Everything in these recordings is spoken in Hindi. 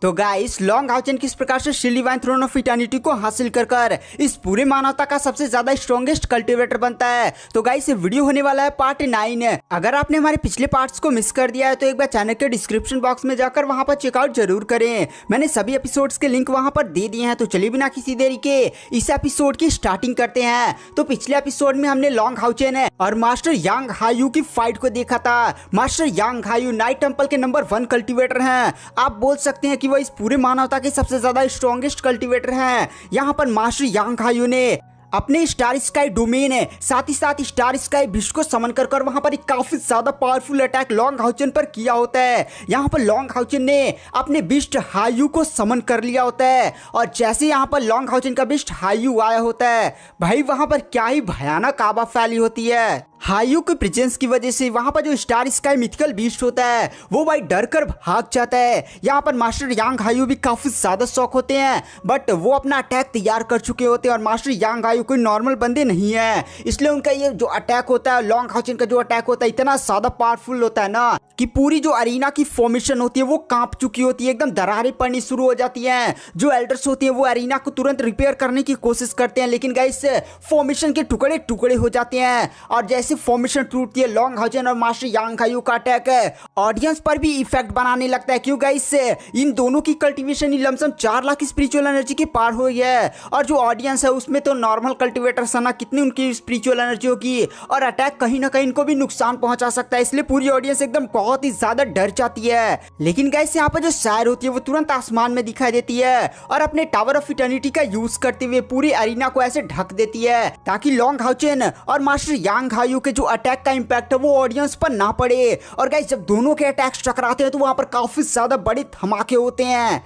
तो गाइस लॉन्ग हाउचेन किस प्रकार से शिलीवाइन थ्रोन ऑफ इटर्निटी को हासिल कर इस पूरे मानवता का सबसे ज्यादा स्ट्रॉन्गेस्ट कल्टीवेटर बनता है। तो गाइस ये वीडियो होने वाला है पार्ट 9। अगर आपने हमारे पिछले पार्ट्स को मिस कर दिया है तो एक बार चैनल के डिस्क्रिप्शन बॉक्स में जाकर वहां पर चेकआउट जरूर करें। मैंने सभी एपिसोड्स के लिंक वहां पर दे दिए हैं। तो चलिए बिना किसी देरी के इस एपिसोड की स्टार्टिंग करते हैं। तो पिछले एपिसोड में हमने लॉन्ग हाउचेन और मास्टर यांग हायू की फाइट को देखा था। मास्टर यांग हायू नाइट टेंपल के नंबर 1 कल्टीवेटर हैं। आप बोल सकते हैं कि वो इस पूरे मानवता के सबसे ज्यादा स्ट्रॉन्गेस्ट कल्टीवेटर हैं। यहाँ पर मास्टर यांग हायू ने अपने स्टार स्काई डोमेन है साथ ही साथ स्टार स्काई बिस्ट को समन कर वहां पर एक काफी ज्यादा पावरफुल अटैक लॉन्ग हाउचेन पर किया होता है। यहाँ पर लॉन्ग हाउचेन ने अपने बिस्ट हायू को समन कर लिया होता है और जैसे यहाँ पर लॉन्ग हाउचेन का बिस्ट हायू आया होता है भाई वहां पर क्या ही भयानक आबा फैली होती है। हायू के प्रेजेंस की वजह से वहां पर जो स्टार स्काई मिथिकल बीस्ट होता है वो भाई डर कर भाग जाता है। यहाँ पर मास्टर यांग हायू भी काफी ज्यादा शौक होते हैं बट वो अपना अटैक तैयार कर चुके होते हैं और मास्टर यांग हायू कोई नॉर्मल बंदे नहीं है, इसलिए उनका ये जो अटैक होता है लॉन्ग हाउचेन का जो अटैक होता है इतना ज्यादा पावरफुल होता है ना कि पूरी जो अरीना की फॉर्मेशन होती है वो कांप चुकी होती है, एकदम दरारें पड़नी शुरू हो जाती हैं। जो एल्डर्स होते हैं वो अरीना को तुरंत रिपेयर करने की कोशिश करते हैं लेकिन गाइस फॉर्मेशन के टुकड़े टुकड़े हो जाते हैं और जैसे फॉर्मेशन टूटती है लॉन्ग हाउचेन और मास्टर यांग हायू का अटैक ऑडियंस पर भी इफेक्ट बनाने लगता है। क्यों गाइस इन दोनों की cultivation lump sum 4 lakh spiritual energy के पार हो गया है और जो ऑडियंस है उसमें तो नॉर्मल कल्टीवेटर सना कितनी उनकी स्पिरिचुअल एनर्जी होगी और अटैक कहीं ना कहीं इनको भी नुकसान पहुंचा सकता है, इसलिए पूरी ऑडियंस एकदम बहुत ही ज्यादा डर जाती है। लेकिन गाइस यहाँ पर जो शायर होती है वो तुरंत आसमान में दिखाई देती है और अपने टावर ऑफ इटर्निटी का यूज करते हुए पूरी अरीना को ऐसे ढक देती है ताकि लॉन्ग हाउचेन और मास्टर यांग हायू के जो अटैक का इंपैक्ट है वो ऑडियंस पर ना पड़े। और गाइस जब दोनों के अटैक्स टकराते हैं तो वहां पर काफी ज्यादा बड़े धमाके होते हैं।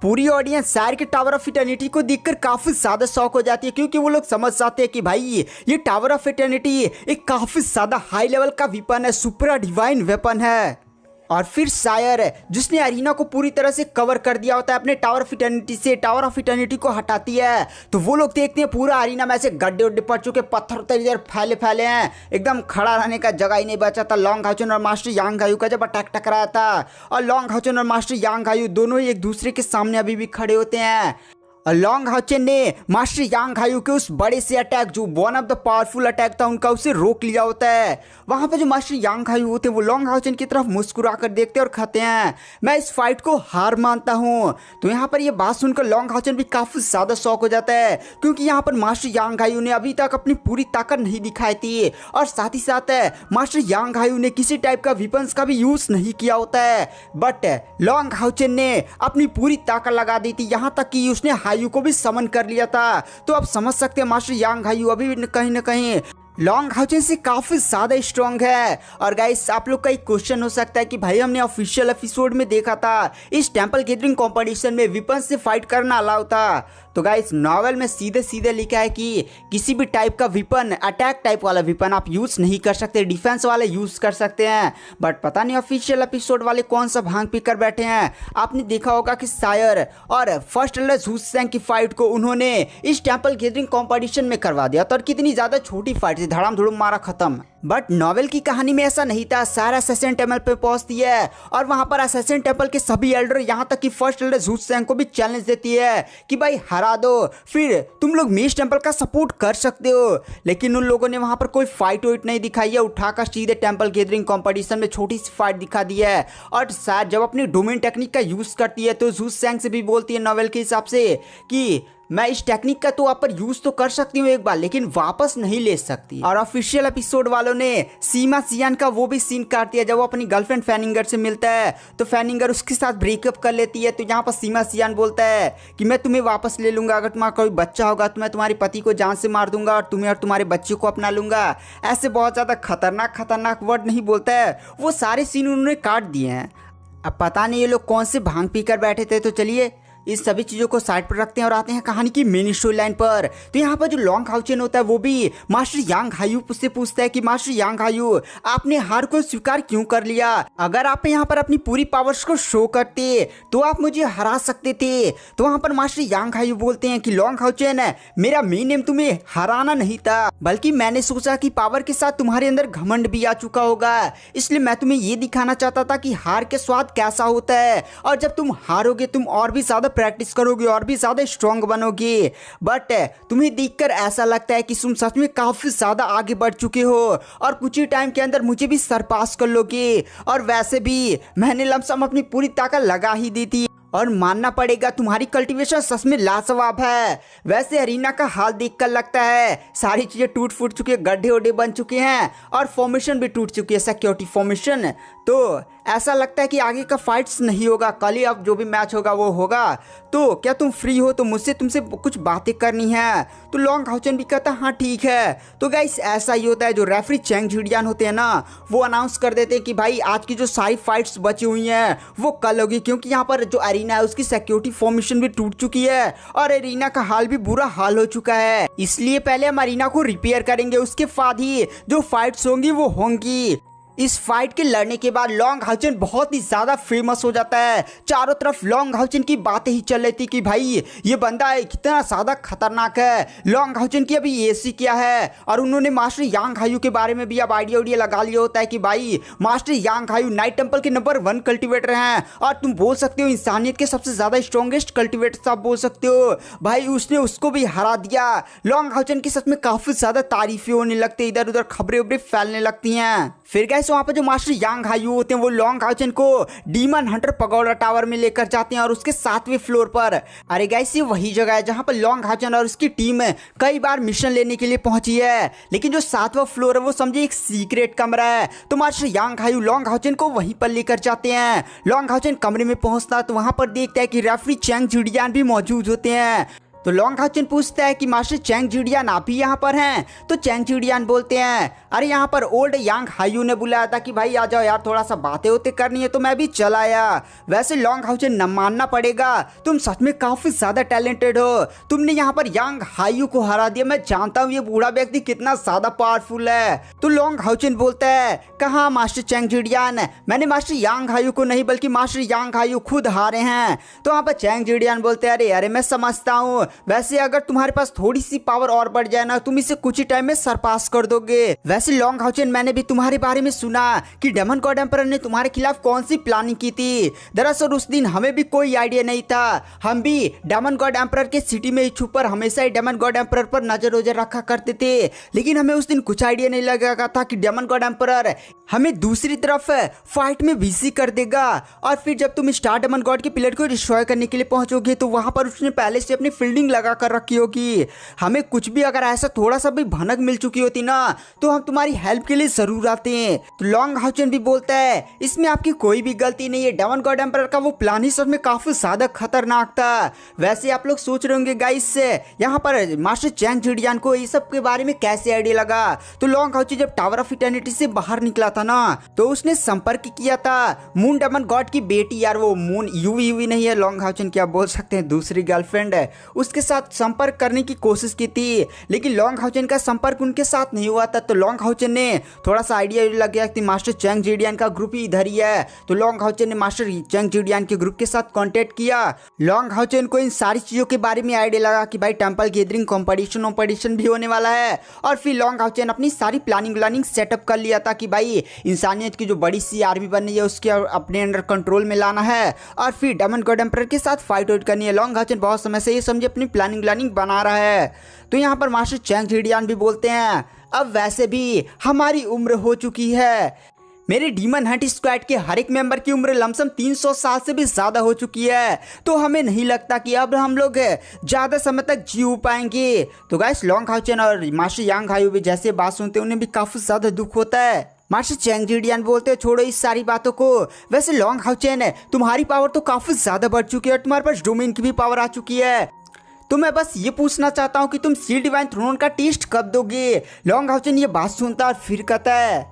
पूरी ऑडियंस शायर के टावर ऑफ इटर्निटी को देखकर काफी ज्यादा शॉक हो जाती है क्योंकि वो लोग समझ जाते हैं कि भाई ये टावर ऑफ इटर्निटी एक काफी ज्यादा हाई लेवल का वेपन है, सुपर डिवाइन वेपन है। और फिर शायर जिसने अरीना को पूरी तरह से कवर कर दिया होता है अपने टावर ऑफ इटर्निटी से टावर ऑफ इटर्निटी को हटाती है तो वो लोग देखते हैं पूरा अरीना में ऐसे गड्ढे उड्ढे पड़ चुके, पत्थर इधर फैले फैले हैं, एकदम खड़ा रहने का जगह ही नहीं बचा था। लॉन्ग हाउचेन और मास्टर यांग हायू का जब अटैक टकराया था और लॉन्ग हाउचेन और मास्टर यांग हायू दोनों ही एक दूसरे के सामने अभी भी खड़े होते हैं। लॉन्ग हाउचेन ने मास्टर यांग हायू के उस बड़े से अटैक जो one of the powerful attack था उनका उसे रोक लिया होता है। वहां पर जो मास्टर यांग हायू होते हैं वो लॉन्ग हाउचेन की तरफ मुस्कुरा कर देखते और कहते हैं मैं इस फाइट को हार मानता हूं। तो यहाँ पर ये बात सुनकर लॉन्ग हाउचेन भी काफी ज्यादा शॉक हो जाता है क्योंकि यहाँ पर मास्टर यांग हायू ने अभी तक अपनी पूरी ताकत नहीं दिखाई थी और साथ ही साथ मास्टर यांग हायू ने किसी टाइप का वेपन्स का भी यूज नहीं किया होता है बट लॉन्ग हाउचेन ने अपनी पूरी ताकत लगा दी थी, यहाँ तक कि उसने हायू को भी समन कर लिया था। तो आप समझ सकते हैं मास्टर यांग हायू अभी कहीं ना कहीं लॉन्ग हाउचेन से काफी ज्यादा स्ट्रॉन्ग है। और गाइस आप लोग का एक क्वेश्चन हो सकता है कि भाई हमने ऑफिशियल एपिसोड में देखा था इस टेंपल गैदरिंग कंपटीशन में वेपन से फाइट करना अलाउ था। तो गाइस नॉवेल में सीधे सीधे लिखा है कि किसी भी टाइप का वेपन अटैक टाइप वाला वेपन आप यूज नहीं कर सकते, डिफेंस वाले यूज कर सकते हैं। बट पता नहीं ऑफिशियल एपिसोड वाले कौन सा भांग पी कर बैठे हैं। आपने देखा होगा कि शायर और फर्स्ट एल्डर झूसेंग की फाइट को उन्होंने इस टेंपल गैदरिंग कंपटीशन में करवा दिया था और कितनी ज्यादा छोटी फाइट थी, धड़ाम धुड़ुम मारा खत्म। बट नॉवेल की कहानी में ऐसा नहीं था। सारा असैसिन टेंपल पे पहुंचती है और वहां पर असैसिन टेंपल के सभी एल्डर यहाँ तक कि फर्स्ट एल्डर झूसेंग को भी चैलेंज देती है कि भाई हरा दो फिर तुम लोग मेष टेंपल का सपोर्ट कर सकते हो। लेकिन उन लोगों ने वहां पर कोई फाइट वाइट नहीं दिखाई है, उठाकर सीधे टेंपल गैदरिंग कंपटीशन में छोटी सी फाइट दिखा दी है। और शायद जब अपनी डोमेन टेक्निक का यूज करती है तो झूसेंग से भी बोलती है नॉवेल के हिसाब से कि मैं इस टेक्निक का तो आप पर यूज तो कर सकती हूँ एक बार लेकिन वापस नहीं ले सकती। और ऑफिशियल एपिसोड वालों ने सीमा सियान का वो भी सीन काट दिया जब वो अपनी गर्लफ्रेंड फैनिंगर से मिलता है तो फैनिंगर उसके साथ ब्रेकअप कर लेती है। तो यहाँ पर सीमा सियान बोलता है कि मैं तुम्हें वापस ले लूंगा, अगर तुम्हारा कोई बच्चा होगा तो मैं तुम्हारे पति को जान से मार दूंगा और तुम्हें और तुम्हारे बच्चे को अपना लूंगा। ऐसे बहुत ज़्यादा खतरनाक वर्ड नहीं बोलता है। वो सारे सीन उन्होंने काट दिए हैं। अब पता नहीं ये लोग कौन से भांग पी कर बैठे थे। तो चलिए इस सभी चीजों को साइड पर रखते हैं और आते हैं कहानी की मेन स्टोरी लाइन पर। तो यहाँ पर जो लॉन्ग हाउचेन होता है वो भी मास्टर यांग हायू से पूछता है कि मास्टर यांग हायू, आपने हार को स्वीकार क्यों कर लिया? अगर आप यहाँ पर अपनी पूरी पावर्स को शो करते तो आप मुझे हरा सकते थे। तो वहाँ पर मास्टर यांग हायू बोलते हैं कि लॉन्ग हाउचेन, मेरा मेन एम तुम्हें हराना नहीं था, बल्कि मैंने सोचा कि पावर के साथ तुम्हारे अंदर घमंड भी आ चुका होगा, इसलिए मैं तुम्हें ये दिखाना चाहता था कि हार के स्वाद कैसा होता है, और जब तुम हारोगे तुम और भी ज्यादा प्रैक्टिस करोगे और भी ज्यादा स्ट्रांग बनोगे। बट तुम्हें देखकर ऐसा लगता है कि तुम सच में काफी ज्यादा आगे बढ़ चुके हो और कुछ ही टाइम के अंदर मुझे भी सरपास कर लोगे। और वैसे भी मैंने लमसम अपनी पूरी ताकत लगा ही दी थी और मानना पड़ेगा तुम्हारी कल्टीवेशन सच में लाजवाब है। वैसे अरीना का हाल देखकर लगता है सारी चीजें टूट फूट चुकी है, गड्ढे वड्ढे बन चुके हैं और फॉर्मेशन भी टूट चुकी है, सिक्योरिटी फॉर्मेशन। तो ऐसा लगता है कि आगे का फाइट्स नहीं होगा, कल ही अब जो भी मैच होगा वो होगा। तो क्या तुम फ्री हो? तो मुझसे तुमसे कुछ बातें करनी है। तो लॉन्ग हाउचेन भी कहता हाँ ठीक है। तो गाइस ऐसा ही होता है, जो रेफरी चैंग झिडियान होते हैं ना, वो अनाउंस कर देते हैं कि भाई आज की जो सारी फाइट्स बची हुई हैं वो कल होगी, क्योंकि यहाँ पर जो अरीना है उसकी सिक्योरिटी फॉर्मेशन भी टूट चुकी है और अरीना का हाल भी बुरा हाल हो चुका है। इसलिए पहले हम अरीना को रिपेयर करेंगे, उसके बाद ही जो फाइट्स होंगी वो होंगी। इस फाइट के लड़ने के बाद लॉन्ग हाउचेन बहुत ही ज्यादा फेमस हो जाता है। चारों तरफ लॉन्ग हाउचेन की बातें ही चल रही थी कि भाई ये बंदा है कितना ज्यादा खतरनाक है। लॉन्ग हाउचेन की अभी एसी किया है और उन्होंने मास्टर यांग हायू के बारे में भी अब आइडिया उडिया लगा लिया होता है कि भाई मास्टर यांग हायू नाइट टेंपल के नंबर 1 कल्टिवेटर हैं और तुम बोल सकते हो इंसानियत के सबसे ज्यादा स्ट्रॉन्गेस्ट कल्टिवेटर आप बोल सकते हो। भाई उसने उसको भी हरा दिया। लॉन्ग हाउचेन की सच में काफी ज्यादा तारीफें होने लगती, इधर उधर खबरें उबरें फैलने लगती हैं। फिर गाइस वहाँ पर जो मास्टर यांग हायू होते हैं वो लॉन्ग हाउचेन को डीमन हंटर पगोडा टावर में लेकर जाते हैं और उसके 7वें फ्लोर पर। अरे गाइस ये वही जगह है जहाँ पर लॉन्ग हाउचेन और उसकी टीम कई बार मिशन लेने के लिए पहुंची है, लेकिन जो 7वां फ्लोर है वो समझे एक सीक्रेट कमरा है। तो मास्टर यांग हायू लॉन्ग हाउचेन को वहीं पर लेकर जाते हैं। लॉन्ग हाउचेन कमरे में पहुंचता है तो वहां पर देखता है कि रेफरी चैंग झिडियान भी मौजूद होते हैं। तो लॉन्ग हाउचेन पूछता है कि मास्टर चैंग झिडियान आप ही यहाँ पर हैं? तो चैंग झिडियान बोलते हैं अरे यहाँ पर ओल्ड यांग हायू ने बुलाया था कि भाई आ जाओ यार, थोड़ा सा बातें होते करनी है, तो मैं भी चला आया। वैसे लॉन्ग हाउचेन न मानना पड़ेगा, तुम सच में काफी ज्यादा टैलेंटेड हो, तुमने यहाँ पर यांग हायू को हरा दिया। मैं जानता हूँ ये बूढ़ा व्यक्ति कितना ज्यादा पावरफुल है। तो लॉन्ग हाउचेन बोलता है कहाँ मास्टर चैंग झिडियान, मैंने मास्टर यांग हायू को नहीं बल्कि मास्टर यांग हायू खुद हारे हैं। तो वहाँ पर चैंग झिडियान बोलते हैं अरे मैं समझता हूँ, वैसे अगर तुम्हारे पास थोड़ी सी पावर और बढ़ जाए ना तुम इसे कुछ ही टाइम में सरपास कर दोगे। वैसे लॉन्ग हाउचेन मैंने भी तुम्हारे बारे में सुना कि डेमन गॉड एम्परर ने तुम्हारे खिलाफ कौन सी प्लानिंग की थी। दरअसल उस दिन हमें भी कोई आइडिया नहीं था, हम भी डेमन गॉड एम्परर के सिटी में छुपकर हमेशा ही डेमन गॉड एम्परर पर नजर वजर रखा करते थे, लेकिन हमें उस दिन कुछ आइडिया नहीं लगा था कि डेमन गॉड एम्परर हमें दूसरी तरफ फाइट में बिजी कर देगा। और फिर जब तुम स्टार डेमन गॉड के पिलर को डिस्ट्रॉय करने के लिए पहुंचोगे तो वहां पर उसने पहले से अपनी फील्डिंग लगा कर रखी होगी। हमें कुछ भी अगर ऐसा थोड़ा सा भी भनक मिल चुकी होती ना तो हम तुम्हारी हेल्प के लिए जरूर आते हैं। तो लॉन्ग हाउचेन भी बोलता है इसमें आपकी कोई भी गलती नहीं है, डेमन गॉड एम्परर का वो प्लान ही सच में काफी ज्यादा खतरनाक था। वैसे आप लोग सोच रहे होंगे गाइस यहाँ पर मास्टर चैंग झिडियान को इस सब के बारे में कैसे आइडिया लगा। तो लॉन्ग हाउचेन जब टावर ऑफ इटर्निटी से बाहर निकला था ना तो उसने संपर्क किया था मून डेमन गॉड की बेटी, यार वो मून यूवी नहीं है, लॉन्ग हाउचेन क्या बोल सकते हैं, दूसरी गर्लफ्रेंड है, उसके साथ संपर्क करने की कोशिश की थी, लेकिन लॉन्ग हाउचेन का संपर्क उनके साथ नहीं हुआ था। तो लॉन्ग हाउचेन ने थोड़ा सा आइडिया लग गया कि मास्टर चैंग झिडियान का ग्रुप ही इधर ही है। तो लॉन्ग हाउचेन ने मास्टर चैंग झिडियान के ग्रुप के साथ कांटेक्ट किया। लॉन्ग हाउचेन को इन सारी चीजों के बारे में आइडिया लगा कि भाई टेंपल गैदरिंग कॉम्पिटिशन भी होने वाला है, और फिर लॉन्ग हाउचेन अपनी सारी प्लानिंग सेटअप कर लिया था कि भाई इंसानियत की जो बड़ी सी आर्मी बननी है उसके अपने अंडर कंट्रोल में लाना है और फिर डेमन गॉड एम्परर के साथ फाइट आउट करनी है। लॉन्ग हाउचेन बहुत समय से ये समझे अपनी प्लानिंग बना रहा है। तो यहाँ पर मास्टर चैंग झिडियान भी बोलते हैं अब वैसे भी हमारी उम्र हो चुकी है, मेरे डीमन हंट स्क्वाड के हर एक मेंबर की उम्र लमसम 300 साल से भी ज्यादा हो चुकी है, तो हमें नहीं लगता कि अब हम लोग ज्यादा समय तक जी पाएंगे। तो गाइस लॉन्ग हाउचेन और मास्टर यांग हायू भी जैसे बात सुनते हैं उन्हें भी काफी ज्यादा दुख होता है। मास्टर चैंग झिडियान बोलते हैं छोड़ो इस सारी बातों को, वैसे लॉन्ग हाउचेन तुम्हारी पावर तो काफी ज्यादा बढ़ चुकी है और तुम्हारे पास डोमेन की भी पावर आ चुकी है, तो मैं बस ये पूछना चाहता हूँ कि तुम सील डिवाइन थ्रोन का टेस्ट कब दोगे। लॉन्ग हाउचेन ये बात सुनता और फिर कहता है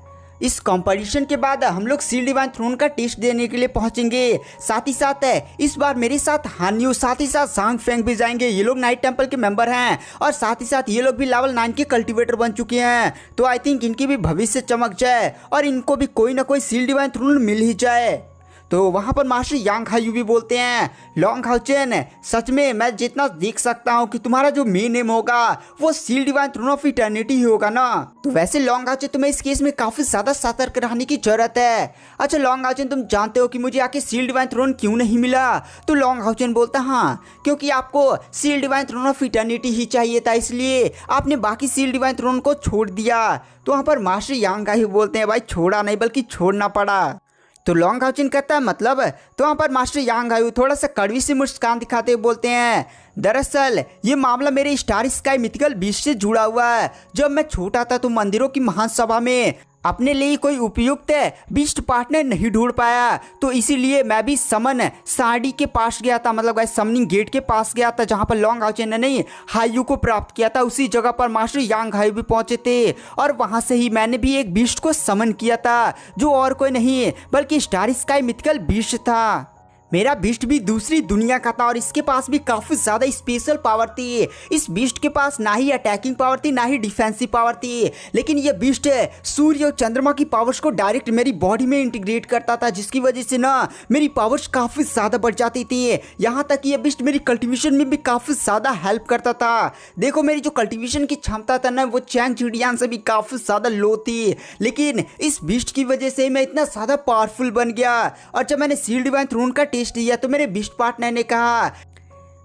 इस कंपटीशन के बाद हम लोग सील डिवाइन थ्रोन का टेस्ट देने के लिए पहुंचेंगे। साथ ही साथ इस बार मेरे साथ हान्यू, साथ ही साथ सांग फेंग भी जाएंगे। ये लोग नाइट टेंपल के मेंबर हैं और साथ ही साथ ये लोग भी लेवल 9 के कल्टीवेटर बन चुके हैं। तो आई थिंक इनकी भी भविष्य चमक जाए और इनको भी कोई ना कोई सील डिवाइन थ्रोन मिल ही जाए। तो वहाँ पर मास्टर यांग हायू भी बोलते हैं, लॉन्ग हाउचेन सच में मैं जितना देख सकता हूँ कि तुम्हारा जो मेन नेम होगा वो seal divine throne of eternity ही होगा ना। तो वैसे लॉन्ग हाउचेन तुम्हें इस केस में काफी ज्यादा सतर्क रहने की जरूरत है। अच्छा लॉन्ग हाउचेन तुम जानते हो कि मुझे आके सील डिवाइन थ्रोन क्यों नहीं मिला? तो लॉन्ग हाउचेन बोलता हाँ क्योंकि आपको seal divine throne of eternity ही चाहिए था, इसलिए आपने बाकी सील डिवाइन थ्रोन को छोड़ दिया। तो वहाँ पर मास्टर यांग हायू बोलते हैं भाई छोड़ा नहीं बल्कि छोड़ना पड़ा। तो लॉन्ग हाउचेन कहता है मतलब? तो वहाँ पर मास्टर यांग हायू थोड़ा सा कड़वी सी मुस्कान दिखाते हुए बोलते हैं दरअसल ये मामला मेरे स्टार स्काई मिथिकल बीस्ट से जुड़ा हुआ है। जब मैं छोटा था तो मंदिरों की महान सभा में अपने लिए कोई उपयुक्त बीस्ट पार्टनर नहीं ढूंढ पाया, तो इसीलिए मैं भी समन साड़ी के पास गया था, मतलब गाइस समनिंग गेट के पास गया था जहां पर लॉन्ग हाउचेन ने नहीं हायू को प्राप्त किया था। उसी जगह पर मास्टर यांग हायू भी पहुंचे थे और वहां से ही मैंने भी एक बीस्ट को समन किया था जो और कोई नहीं बल्कि स्टार स्काई मिथिकल बीस्ट था। मेरा बीस्ट भी दूसरी दुनिया का था और इसके पास भी काफी ज्यादा स्पेशल पावर थी। इस बीस्ट के पास ना ही अटैकिंग पावर थी ना ही डिफेंसिव पावर थी, लेकिन ये बीस्ट सूर्य और चंद्रमा की पावर्स को डायरेक्ट मेरी बॉडी में इंटीग्रेट करता था, जिसकी वजह से ना मेरी पावर्स काफी ज्यादा बढ़ जाती थी। यहाँ तक ये बीस्ट मेरी कल्टीवेशन में भी काफी ज्यादा हेल्प करता था। देखो मेरी जो कल्टीवेशन की क्षमता था ना वो चैंग चिड़ियान से भी काफी ज्यादा लो थी, लेकिन इस बीस्ट की वजह से मैं इतना ज्यादा पावरफुल बन गया। और जब मैंने सील डिवाइन थ्रोन का दिया तो मेरे बीस्ट पार्टनर ने कहा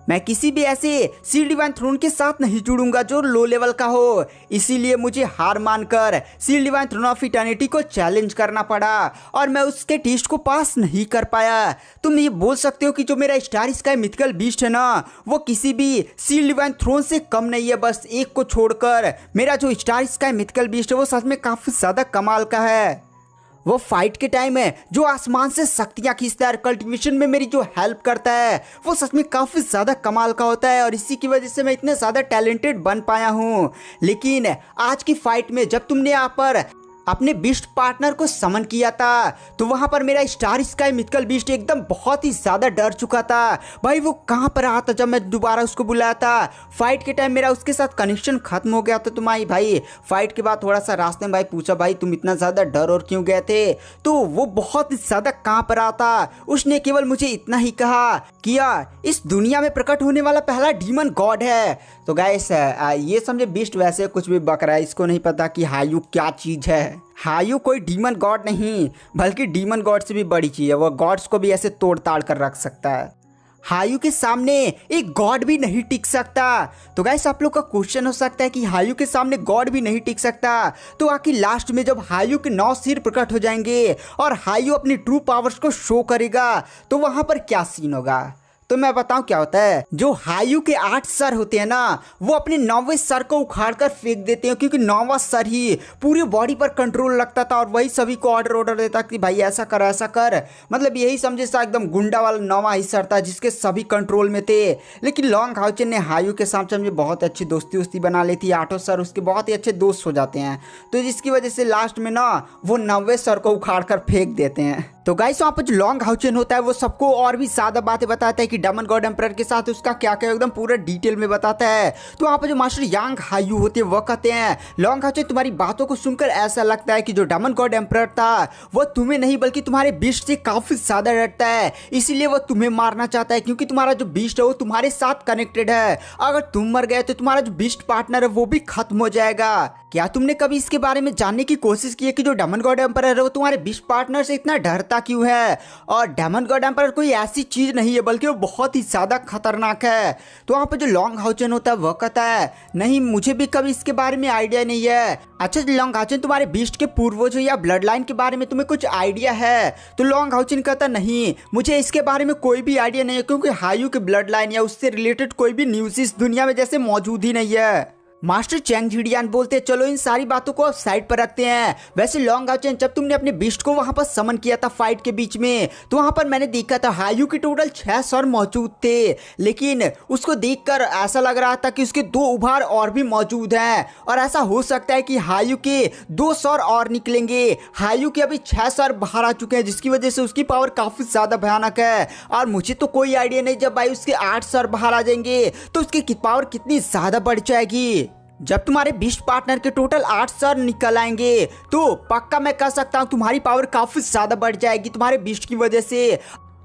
मैं किसी भी ऐसे सील डिवाइन थ्रोन के साथ नहीं जुड़ूंगा जो लो लेवल का हो, इसीलिए मुझे हार मानकर seal divine throne of eternity को चैलेंज करना पड़ा और मैं उसके टेस्ट को पास नहीं कर पाया। तुम ये बोल सकते हो कि जो मेरा स्टार स्काई मिथिकल बीस्ट है ना वो किसी भी सील डिवाइन थ्रोन से कम नहीं है, बस एक को छोड़कर मेरा जो स्टार स्काई मिथिकल बीस्ट है वो सच में काफी ज्यादा कमाल का है। वो फाइट के टाइम है जो आसमान से शक्तियां खींचता है, कल्टीवेशन में मेरी जो हेल्प करता है वो सच में काफ़ी ज़्यादा कमाल का होता है और इसी की वजह से मैं इतने ज़्यादा टैलेंटेड बन पाया हूँ। लेकिन आज की फाइट में जब तुमने यहाँ पर अपने बीस्ट पार्टनर को समन किया था तो वहां पर मेरा स्टार स्काई मिथिकल बीस्ट एकदम बहुत ही ज्यादा डर चुका था। भाई वो कहां पर रहा था जब मैं दोबारा उसको बुलाया था? फाइट के टाइम मेरा उसके साथ कनेक्शन खत्म हो गया था। तुम्हारी भाई फाइट के बाद थोड़ा सा रास्ते में भाई पूछा भाई तुम इतना ज्यादा डर और क्यों गए थे, तो वो बहुत ही ज्यादा कहां पर रहा था। उसने केवल मुझे इतना ही कहा कि इस दुनिया में प्रकट होने वाला पहला डीमन गॉड है। तो गाइस ये समझे बीस्ट वैसे कुछ भी बक रहा है, इसको नहीं पता कि हायू क्या चीज है। हायू कोई डीमन गॉड नहीं बल्कि डीमन गॉड से भी बड़ी चीज है, वो गॉड्स को भी ऐसे तोड़ ताड़ कर रख सकता है। हायू के सामने एक गॉड भी नहीं टिक सकता। तो गाइस आप लोग का क्वेश्चन हो सकता है कि हायू के सामने गॉड भी नहीं टिक सकता, तो आखिर लास्ट में जब हायू के 9 सिर प्रकट हो जाएंगे और हायू अपनी ट्रू पावर्स को शो करेगा तो वहां पर क्या सीन होगा? तो मैं बताऊं क्या होता है। जो हायू के 8 सर होते हैं ना वो अपने 9वें सर को उखाड़ कर फेंक देते हैं, क्योंकि 9वां सर ही पूरी बॉडी पर कंट्रोल रखता था और वही सभी को ऑर्डर देता कि भाई ऐसा कर ऐसा कर। मतलब यही समझे सा एकदम गुंडा वाला 9वां ही सर था जिसके सभी कंट्रोल में थे। लेकिन लॉन्ग हाउचेन ने हायू के साथ समझे बहुत अच्छी दोस्ती उस्ती बना ली थी। 8 सर उसके बहुत ही अच्छे दोस्त हो जाते हैं, तो जिसकी वजह से लास्ट में ना वो 9वें सर को उखाड़ कर फेंक देते हैं। तो गाइस वहाँ पर जो लॉन्ग हाउचेन होता है वो सबको और भी ज्यादा बातें बताता है कि डेमन गॉड एम्परर के साथ उसका क्या क्या एकदम पूरा डिटेल में बताता है। तो वहाँ पर जो मास्टर यांग हायू होते हैं वो कहते हैं लॉन्ग हाउचेन तुम्हारी बातों को सुनकर ऐसा लगता है कि जो डेमन गॉड एम्परर था वो तुम्हें नहीं बल्कि तुम्हारे बीस्ट से काफी ज्यादा डरता है, इसीलिए वो तुम्हें मारना चाहता है क्योंकि तुम्हारा जो बीस्ट है वो तुम्हारे साथ कनेक्टेड है। अगर तुम मर गए तो तुम्हारा जो बीस्ट पार्टनर है वो भी खत्म हो जाएगा। क्या तुमने कभी इसके बारे में जानने की कोशिश की है कि जो डेमन गॉड एम्परर है वो तुम्हारे बीस्ट पार्टनर से इतना डरता क्यों है? और डेमन गॉड एम्परर कोई ऐसी चीज नहीं है बल्कि वो बहुत ही ज्यादा खतरनाक है। तो वहाँ पर जो लॉन्ग हाउचेन होता है वो कहता है नहीं मुझे भी कभी इसके बारे में आइडिया नहीं है। अच्छा लॉन्ग हाउचेन तुम्हारे बीस्ट के पूर्वजों या ब्लड लाइन के बारे में तुम्हें कुछ आइडिया है? तो लॉन्ग हाउचेन कहता नहीं मुझे इसके बारे में कोई भी आइडिया नहीं है, क्योंकि हायू के ब्लड लाइन या उससे रिलेटेड कोई भी न्यूज़ इस दुनिया में जैसे मौजूद ही नहीं है। मास्टर चैंग झिडियान बोलते चलो इन सारी बातों को अब साइड पर रखते हैं। वैसे लॉन्ग हाओचेन, जब तुमने अपने बीस्ट को वहां पर समन किया था फाइट के बीच में, तो वहां पर मैंने देखा था हायू के टोटल 6 सर मौजूद थे, लेकिन उसको देखकर ऐसा लग रहा था कि उसके 2 उभार और भी मौजूद हैं और ऐसा हो सकता है कि हायू के 2 सर और निकलेंगे। हायू के अभी 6 सर बाहर आ चुके हैं, जिसकी वजह से उसकी पावर काफी ज्यादा भयानक है और मुझे तो कोई आइडिया नहीं जब भाई उसके 8 सर बाहर आ जाएंगे तो उसकी पावर कितनी ज्यादा बढ़ जाएगी। जब तुम्हारे बीस्ट पार्टनर के टोटल 8 सर निकल आएंगे तो पक्का मैं कह सकता हूँ तुम्हारी पावर काफी ज्यादा बढ़ जाएगी तुम्हारे बीस्ट की वजह से,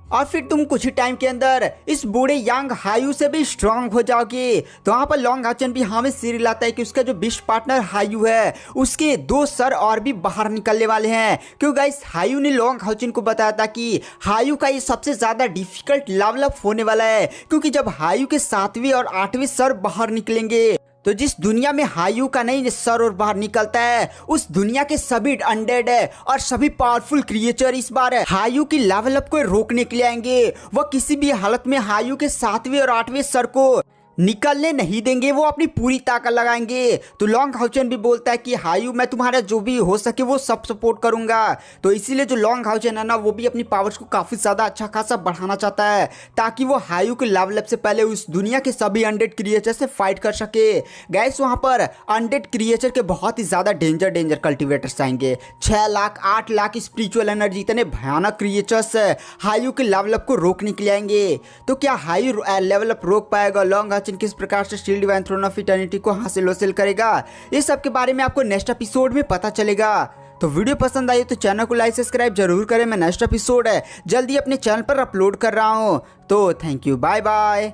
और फिर तुम कुछ ही टाइम के अंदर इस बूढ़े यांग हायू से भी स्ट्रांग हो जाओगे। तो वहाँ पर लॉन्ग हाओचेन भी हमें सिर लाता है कि उसका जो बीस्ट पार्टनर हायू है उसके 2 सर और भी बाहर निकलने वाले हैं, क्योंकि गाइस हायू ने लॉन्ग हाओचेन को बताया था कि हायू का ये सबसे ज्यादा डिफिकल्ट लेवल अप होने वाला है, क्योंकि जब हायू के 7वें और 8वें सर बाहर निकलेंगे तो जिस दुनिया में हायू का नहीं सर और बाहर निकलता है उस दुनिया के सभी अनडेड है और सभी पावरफुल क्रिएचर इस बार हायू की लेवल अप को रोकने के लिए आएंगे। वह किसी भी हालत में हायू के 7वें और 8वें सर को निकलने नहीं देंगे, वो अपनी पूरी ताकत लगाएंगे। तो लॉन्ग हाओचेन भी बोलता है कि हायू मैं तुम्हारा जो भी हो सके वो सब सपोर्ट करूंगा। तो इसीलिए जो लॉन्ग हाओचेन है ना वो भी अपनी पावर्स को काफी ज्यादा अच्छा खासा बढ़ाना चाहता है ताकि वो हायू के लेवल अप से पहले उस दुनिया के सभी अनडेड क्रिएचर से फाइट कर सके। गैस वहां पर अनडेड क्रिएचर के बहुत ही ज्यादा डेंजर कल्टिवेटर्स आएंगे, 6 लाख 8 लाख स्पिरिचुअल एनर्जी, इतने भयानक क्रिएचर्स हायू के लेवल अप को रोकने के लिए आएंगे। तो क्या हायू लेवल अप रोक पाएगा? लॉन्ग हाओचेन किस प्रकार से shield divine throne of eternity को हासिल करेगा? इस सब के बारे में आपको नेक्स्ट एपिसोड में पता चलेगा। तो वीडियो पसंद आई तो चैनल को लाइक सब्सक्राइब जरूर करें। मैं नेक्स्ट एपिसोड जल्दी अपने चैनल पर अपलोड कर रहा हूं। तो थैंक यू, बाय बाय।